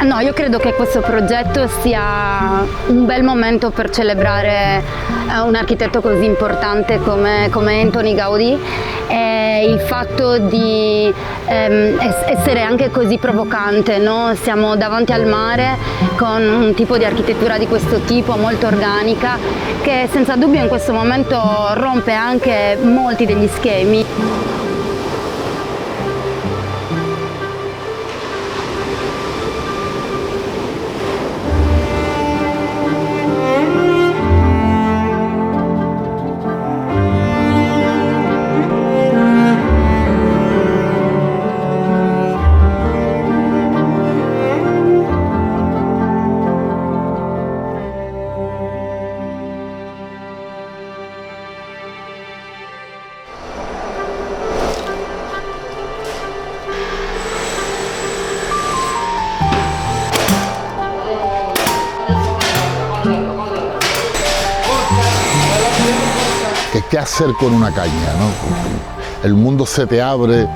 No, io credo che questo progetto sia un bel momento per celebrare un architetto così importante come Antoni Gaudí, e il fatto di essere anche così provocante, no? Siamo davanti al mare con un tipo di architettura di questo tipo, molto organica, che senza dubbio in questo momento rompe anche molti degli schemi. ¿Qué hacer con una caña, ¿no? El mundo se te abre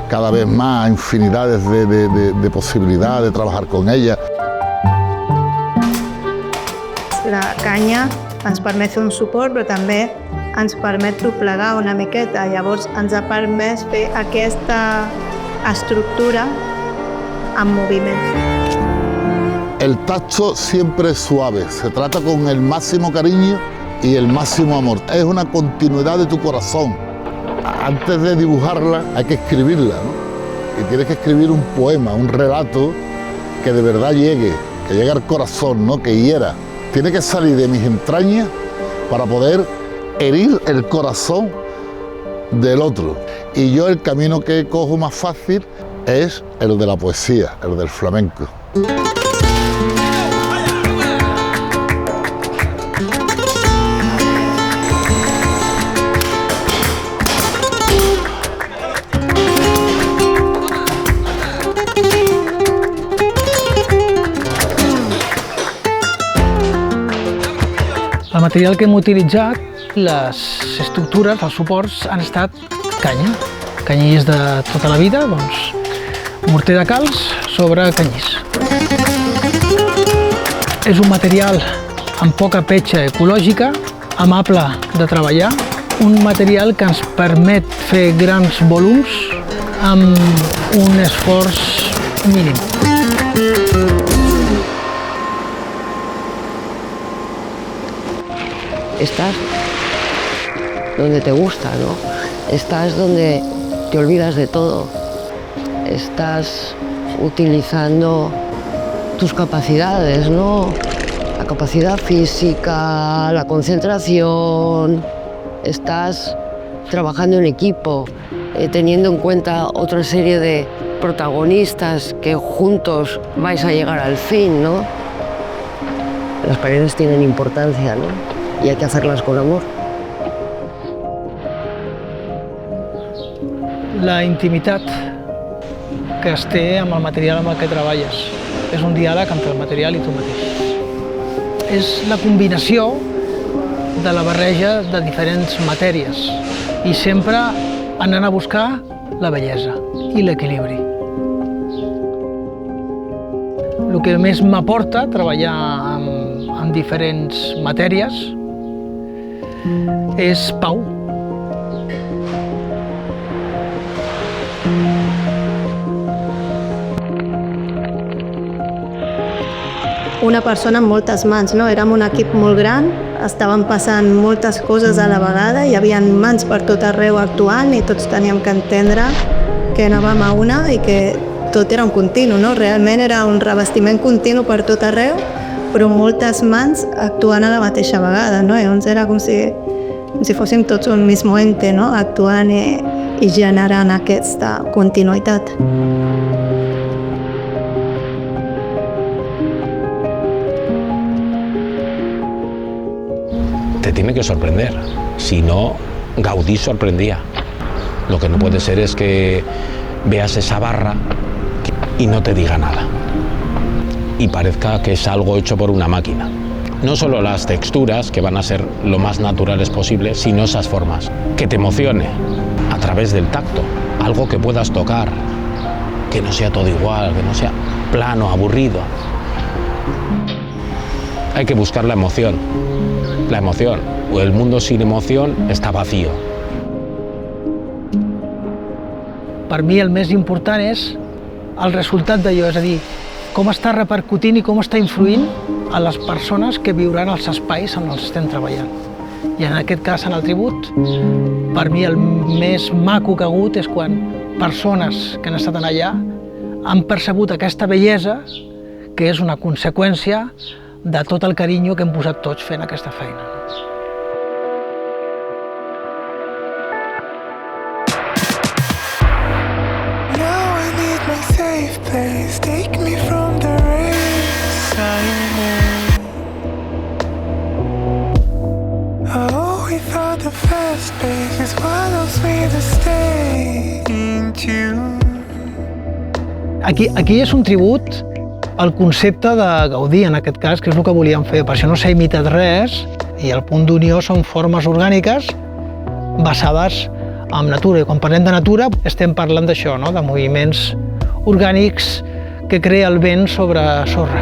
cada vez más a infinidades de posibilidades de trabajar con ella. La canya ens permet fer un suport, però també ens permet doblegar una miqueta. Llavors ens ha permès fer aquesta estructura en moviment. El tacto siempre es suave, se trata con el máximo cariño y el máximo amor. Es una continuidad de tu corazón. Antes de dibujarla hay que escribirla, ¿no? Y tienes que escribir un poema, un relato que de verdad llegue, que llegue al corazón, ¿no? Que hiera. Tiene que salir de mis entrañas para poder herir el corazón del otro. Y yo el camino que cojo más fácil es el de la poesía, el del flamenco. El material que hem utilitzat, les estructures, els suports, han estat canya. Canyís de tota la vida, doncs, morter de calç sobre canyís. És un material amb poca petja ecològica, amable de treballar, un material que ens permet fer grans volums amb un esforç mínim. Estás donde te gusta, ¿no? Estás donde te olvidas de todo. Estás utilizando tus capacidades, ¿no? La capacidad física, la concentración. Estás trabajando en equipo, teniendo en cuenta otra serie de protagonistas que juntos vais a llegar al fin, ¿no? Las paredes tienen importancia, ¿no? Y hay que hacerlas con amor. La intimitat que es té amb el material amb el que treballes. És un diàleg entre el material i tu mateix. És la combinació de la barreja de diferents matèries i sempre anant a buscar la bellesa i l'equilibri. El que més m'aporta treballar amb diferents matèries és pau. Una persona amb moltes mans, no? Érem un equip molt gran, estaven passant moltes coses a la vegada, hi havia mans per tot arreu actuant i tots teníem que entendre que anàvem a una i que tot era un continu, no? Realment era un revestiment continu per tot arreu, però moltes mans actuant a la mateixa vegada, no? Llavors era com si fóssim tots un mismo ente, no? Actuant i generant aquesta continuïtat. Te tiene que sorprender, si no, Gaudí sorprendía. Lo que no puede ser es que veas esa barra y no te diga nada y parezca que es algo hecho por una máquina. No solo las texturas, que van a ser lo más naturales posible, sino esas formas. Que te emocione a través del tacto, algo que puedas tocar, que no sea todo igual, que no sea plano, aburrido. Hay que buscar la emoción. La emoción. El mundo sin emoción està vacío. Per mi el més important és el resultat d'allò, és a dir, com està repercutint i com està influint a les persones que viuran als espais on els estem treballant. I en aquest cas, en el tribut, per mi el més maco que ha hagut és quan persones que han estat allà han percebut aquesta bellesa que és una conseqüència de tot el carinyo que hem posat tots fent aquesta feina. Take me from the race oh, we thought the first place is what else we to stay into. Aquí és un tribut al concepte de Gaudí, en aquest cas, que és el que volíem fer. Per això no s'ha imitat res i el punt d'unió són formes orgàniques basades en natura. I quan parlem de natura estem parlant d'això, no? De moviments orgànics que crea el vent sobre sorra.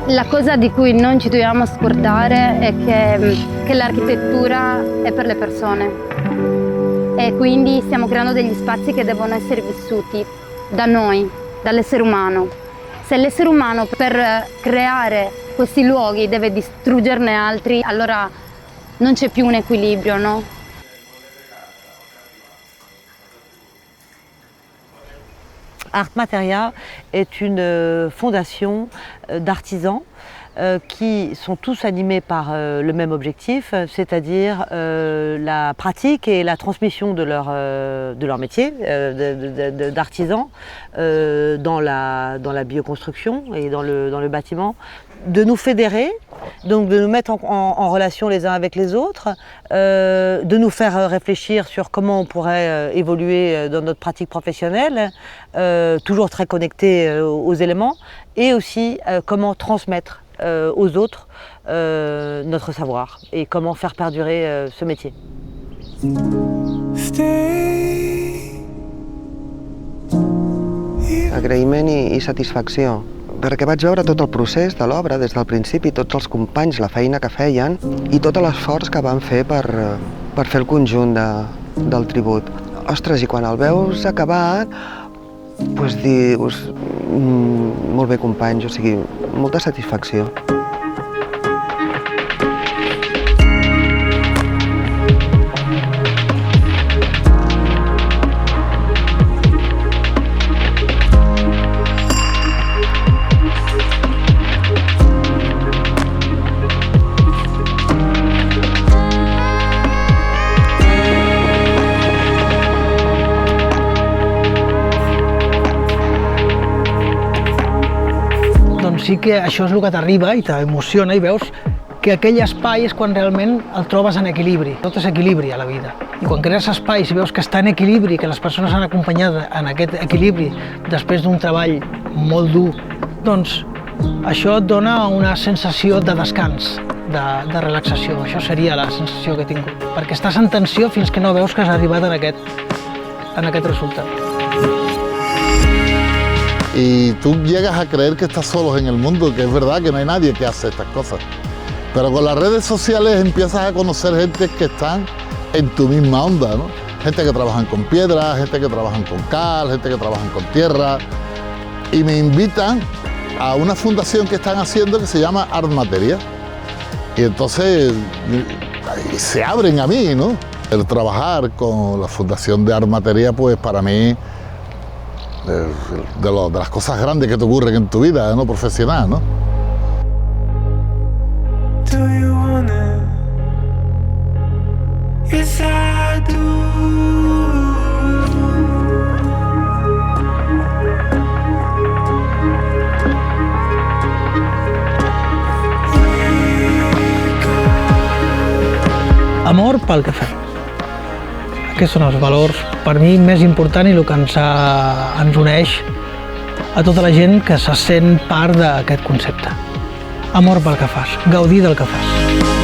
La cosa di cui non ci dobbiamo scordare è che l'architettura è per le persone e quindi stiamo creando degli spazi che devono essere vissuti da noi, dall'essere umano. Se l'essere umano per creare questi luoghi deve distruggerne altri, allora non c'è più un equilibrio, no? Art Materia est une fondation d'artisans qui sont tous animés par le même objectif, c'est-à-dire la pratique et la transmission de leur métier d'artisan dans la bioconstruction et dans le bâtiment, de nous fédérer, donc de nous mettre en relation les uns avec les autres, de nous faire réfléchir sur comment on pourrait évoluer dans notre pratique professionnelle, toujours très connecté aux éléments, et aussi comment transmettre aux autres notre savoir et comment faire perdurer ce métier. Agraïment i satisfacció, perquè vaig veure tot el procés de l'obra des del principi, tots els companys, la feina que feien i tot l'esforç que van fer per fer el conjunt del tribut. Ostres, i quan el veus acabat, doncs dius, molt bé companys, o sigui, molta satisfacció. Sí que això és el que t'arriba i t'emociona i veus que aquell espai és quan realment el trobes en equilibri. Tot és equilibri a la vida. I quan crees espais i veus que està en equilibri, que les persones han acompanyat en aquest equilibri després d'un treball molt dur, doncs això et dona una sensació de descans, de relaxació. Això seria la sensació que he tingut. Perquè estàs en tensió fins que no veus que has arribat en aquest resultat. Y tú llegas a creer que estás solos en el mundo, que es verdad que no hay nadie que hace estas cosas. Pero con las redes sociales empiezas a conocer gente que están en tu misma onda, ¿no? Gente que trabajan con piedra, gente que trabajan con cal, gente que trabajan con tierra. Y me invitan a una fundación que están haciendo que se llama Art Materia. Y entonces y se abren a mí, ¿no? El trabajar con la Fundación de Armatería, pues para mí, de las cosas grandes que te ocurren en tu vida, ¿no? Profesional, ¿no? Do you wanna? Yes, I do. Amor pel que fem. Aquests són els valors, per mi, més importants i el que ens uneix a tota la gent que se sent part d'aquest concepte. Amor pel que fas, gaudir del que fas.